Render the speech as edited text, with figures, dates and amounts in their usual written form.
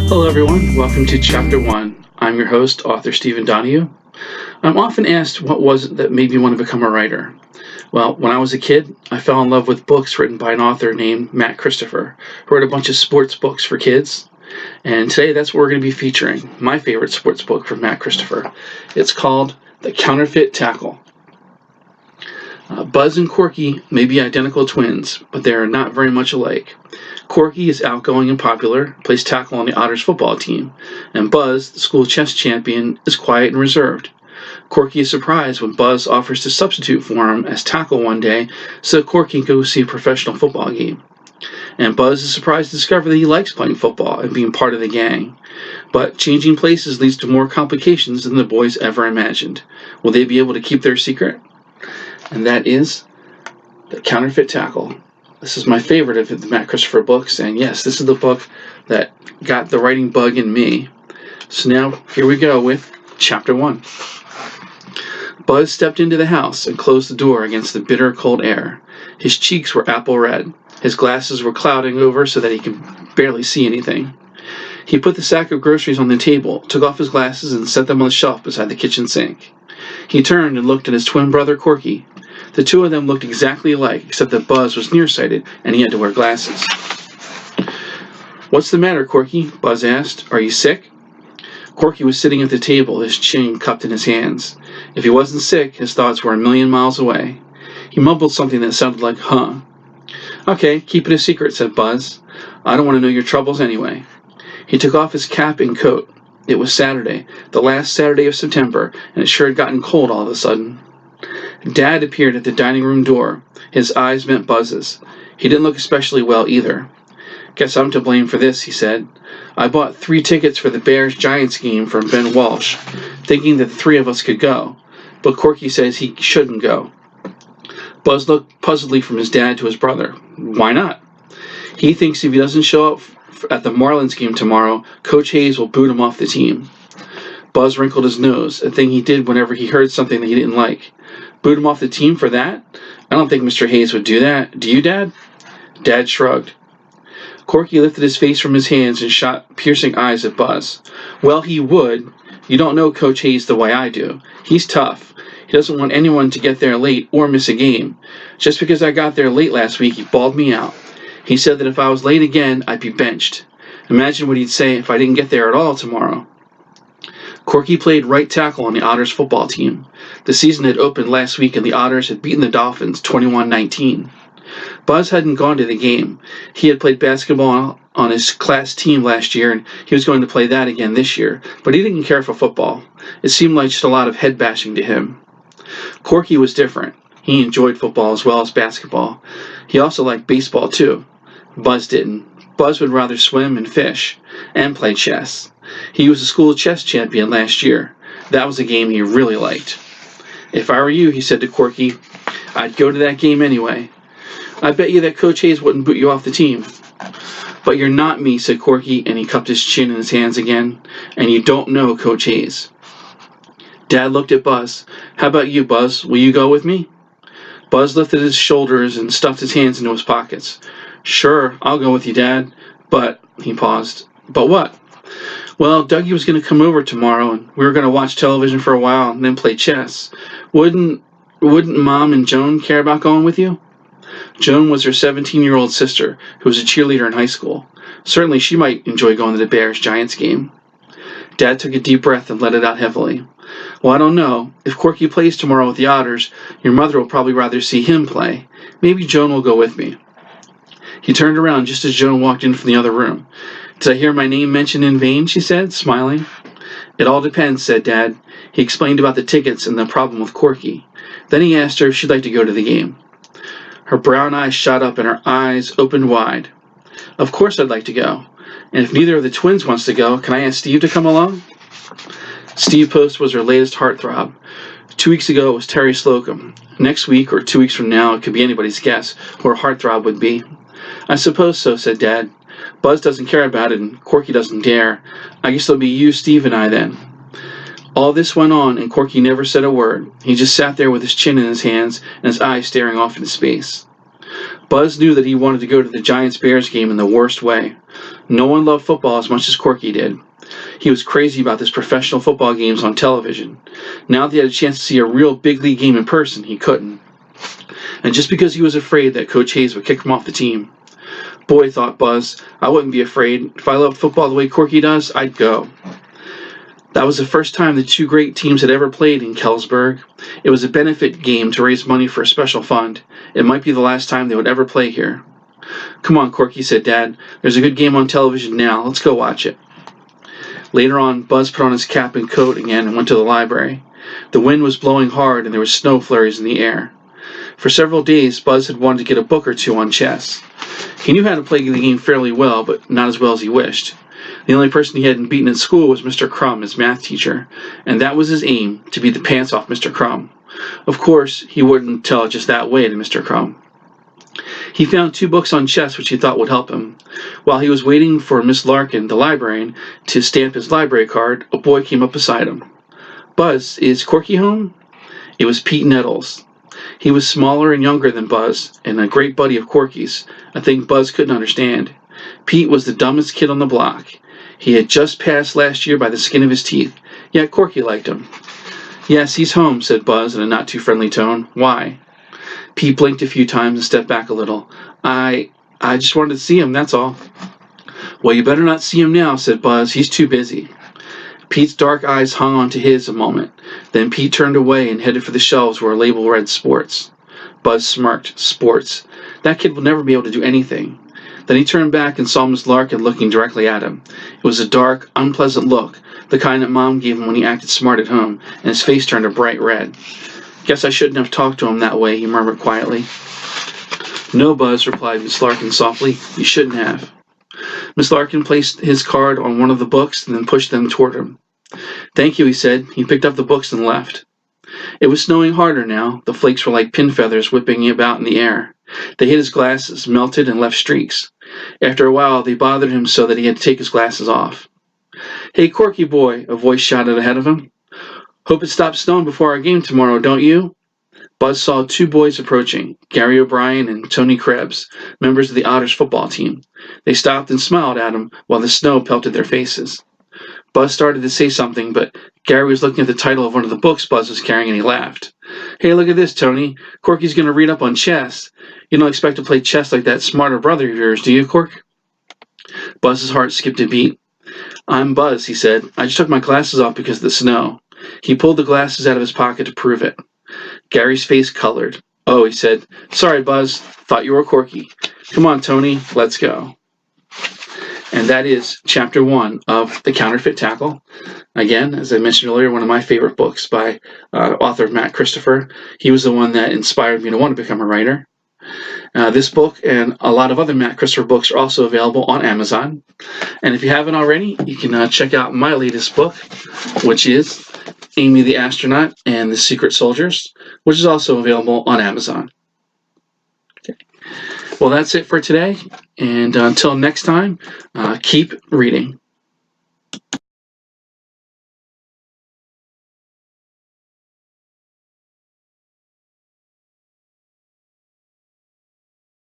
Hello, everyone. Welcome to Chapter 1. I'm your host, author Stephen Donahue. I'm often asked what was it that made me want to become a writer. Well, when I was a kid, I fell in love with books written by an author named Matt Christopher, who wrote a bunch of sports books for kids. And today, that's what we're going to be featuring, my favorite sports book from Matt Christopher. It's called The Counterfeit Tackle. Buzz and Corky may be identical twins, but they are not very much alike. Corky is outgoing and popular, plays tackle on the Otters football team, and Buzz, the school chess champion, is quiet and reserved. Corky is surprised when Buzz offers to substitute for him as tackle one day so Corky can go see a professional football game. And Buzz is surprised to discover that he likes playing football and being part of the gang. But changing places leads to more complications than the boys ever imagined. Will they be able to keep their secret? And that is The Counterfeit Tackle. This is my favorite of the Matt Christopher books, and yes, this is the book that got the writing bug in me. So now, here we go with Chapter 1. Buzz stepped into the house and closed the door against the bitter, cold air. His cheeks were apple red. His glasses were clouding over so that he could barely see anything. He put the sack of groceries on the table, took off his glasses, and set them on the shelf beside the kitchen sink. He turned and looked at his twin brother, Corky. The two of them looked exactly alike, except that Buzz was nearsighted and he had to wear glasses. "What's the matter, Corky?" Buzz asked. "Are you sick?" Corky was sitting at the table, his chin cupped in his hands. If he wasn't sick, his thoughts were a million miles away. He mumbled something that sounded like, "huh." "Okay, keep it a secret," said Buzz. "I don't want to know your troubles anyway." He took off his cap and coat. It was Saturday, the last Saturday of September, and it sure had gotten cold all of a sudden. Dad appeared at the dining room door. His eyes met Buzz's. He didn't look especially well either. "Guess I'm to blame for this," he said. "I bought 3 tickets for the Bears-Giants game from Ben Walsh, thinking that the 3 of us could go, but Corky says he shouldn't go." Buzz looked puzzledly from his dad to his brother. "Why not?" "He thinks if he doesn't show up at the Marlins game tomorrow, Coach Hayes will boot him off the team." Buzz wrinkled his nose, a thing he did whenever he heard something that he didn't like. "Boot him off the team for that? I don't think Mr. Hayes would do that. Do you, Dad?" Dad shrugged. Corky lifted his face from his hands and shot piercing eyes at Buzz. "Well, he would. You don't know Coach Hayes the way I do. He's tough. He doesn't want anyone to get there late or miss a game. Just because I got there late last week, he bawled me out. He said that if I was late again, I'd be benched. Imagine what he'd say if I didn't get there at all tomorrow." Corky played right tackle on the Otters football team. The season had opened last week and the Otters had beaten the Dolphins 21-19. Buzz hadn't gone to the game. He had played basketball on his class team last year and he was going to play that again this year, but he didn't care for football. It seemed like just a lot of head bashing to him. Corky was different. He enjoyed football as well as basketball. He also liked baseball too. Buzz didn't. Buzz would rather swim and fish and play chess. He was a school chess champion last year. That was a game he really liked. "If I were you," he said to Corky, "I'd go to that game anyway. I bet you that Coach Hayes wouldn't boot you off the team." "But you're not me," said Corky, and he cupped his chin in his hands again. "And you don't know Coach Hayes." Dad looked at Buzz. "How about you, Buzz? Will you go with me?" Buzz lifted his shoulders and stuffed his hands into his pockets. "Sure, I'll go with you, Dad. But," he paused. "But what?" "Well, Dougie was going to come over tomorrow, and we were going to watch television for a while and then play chess. Wouldn't Mom and Joan care about going with you?" Joan was her 17-year-old sister, who was a cheerleader in high school. Certainly she might enjoy going to the Bears-Giants game. Dad took a deep breath and let it out heavily. "Well, I don't know. If Corky plays tomorrow with the Otters, your mother will probably rather see him play. Maybe Joan will go with me." He turned around just as Joan walked in from the other room. "Did I hear my name mentioned in vain?" she said, smiling. "It all depends," said Dad. He explained about the tickets and the problem with Corky. Then he asked her if she'd like to go to the game. Her brown eyes shot up and her eyes opened wide. "Of course I'd like to go. And if neither of the twins wants to go, can I ask Steve to come along?" Steve Post was her latest heartthrob. 2 weeks ago it was Terry Slocum. Next week, or 2 weeks from now, it could be anybody's guess who her heartthrob would be. "I suppose so," said Dad. "Buzz doesn't care about it and Corky doesn't dare. I guess it'll be you, Steve, and I then." All this went on, and Corky never said a word. He just sat there with his chin in his hands and his eyes staring off into space. Buzz knew that he wanted to go to the Giants-Bears game in the worst way. No one loved football as much as Corky did. He was crazy about this professional football games on television. Now that he had a chance to see a real big league game in person, he couldn't. And just because he was afraid that Coach Hayes would kick him off the team. Boy, thought Buzz, I wouldn't be afraid. If I loved football the way Corky does, I'd go. That was the first time the two great teams had ever played in Kellsburg. It was a benefit game to raise money for a special fund. It might be the last time they would ever play here. Come on, Corky, said Dad. There's a good game on television now. Let's go watch it. Later on, Buzz put on his cap and coat again and went to the library. The wind was blowing hard and there were snow flurries in the air. For several days, Buzz had wanted to get a book or two on chess. He knew how to play the game fairly well, but not as well as he wished. The only person he hadn't beaten in school was Mr. Crumb, his math teacher, and that was his aim, to beat the pants off Mr. Crumb. Of course, he wouldn't tell it just that way to Mr. Crumb. He found 2 books on chess which he thought would help him. While he was waiting for Miss Larkin, the librarian, to stamp his library card, a boy came up beside him. Buzz, is Corky home? It was Pete Nettles. He was smaller and younger than Buzz, and a great buddy of Corky's, a thing Buzz couldn't understand. Pete was the dumbest kid on the block. He had just passed last year by the skin of his teeth, yet Corky liked him. Yes, he's home, said Buzz in a not-too-friendly tone. Why? Pete blinked a few times and stepped back a little. I just wanted to see him, that's all. Well, you better not see him now, said Buzz. He's too busy. Pete's dark eyes hung onto his a moment. Then Pete turned away and headed for the shelves where a label read Sports. Buzz smirked. Sports. That kid will never be able to do anything. Then he turned back and saw Miss Larkin looking directly at him. It was a dark, unpleasant look, the kind that Mom gave him when he acted smart at home, and his face turned a bright red. Guess I shouldn't have talked to him that way, he murmured quietly. No, Buzz, replied Miss Larkin softly. You shouldn't have. Miss Larkin placed his card on one of the books and then pushed them toward him. Thank you, he said. He picked up the books and left. It was snowing harder now. The flakes were like pin feathers whipping about in the air. They hit his glasses, melted, and left streaks. After a while, they bothered him so that he had to take his glasses off. Hey, Corky boy, a voice shouted ahead of him. Hope it stops snowing before our game tomorrow, don't you? Buzz saw 2 boys approaching, Gary O'Brien and Tony Krebs, members of the Otters football team. They stopped and smiled at him while the snow pelted their faces. Buzz started to say something, but Gary was looking at the title of one of the books Buzz was carrying and he laughed. Hey, look at this, Tony. Corky's going to read up on chess. You don't expect to play chess like that smarter brother of yours, do you, Cork? Buzz's heart skipped a beat. I'm Buzz, he said. I just took my glasses off because of the snow. He pulled the glasses out of his pocket to prove it. Gary's face colored. Oh, he said. Sorry, Buzz. Thought you were Corky. Come on, Tony. Let's go. And that is Chapter 1 of The Counterfeit Tackle. Again, as I mentioned earlier, one of my favorite books by author Matt Christopher. He was the one that inspired me to want to become a writer. This book and a lot of other Matt Christopher books are also available on Amazon. And if you haven't already, you can check out my latest book, which is Amy the Astronaut and the Secret Soldiers, which is also available on Amazon. Okay. Well, that's it for today. And until next time, keep reading.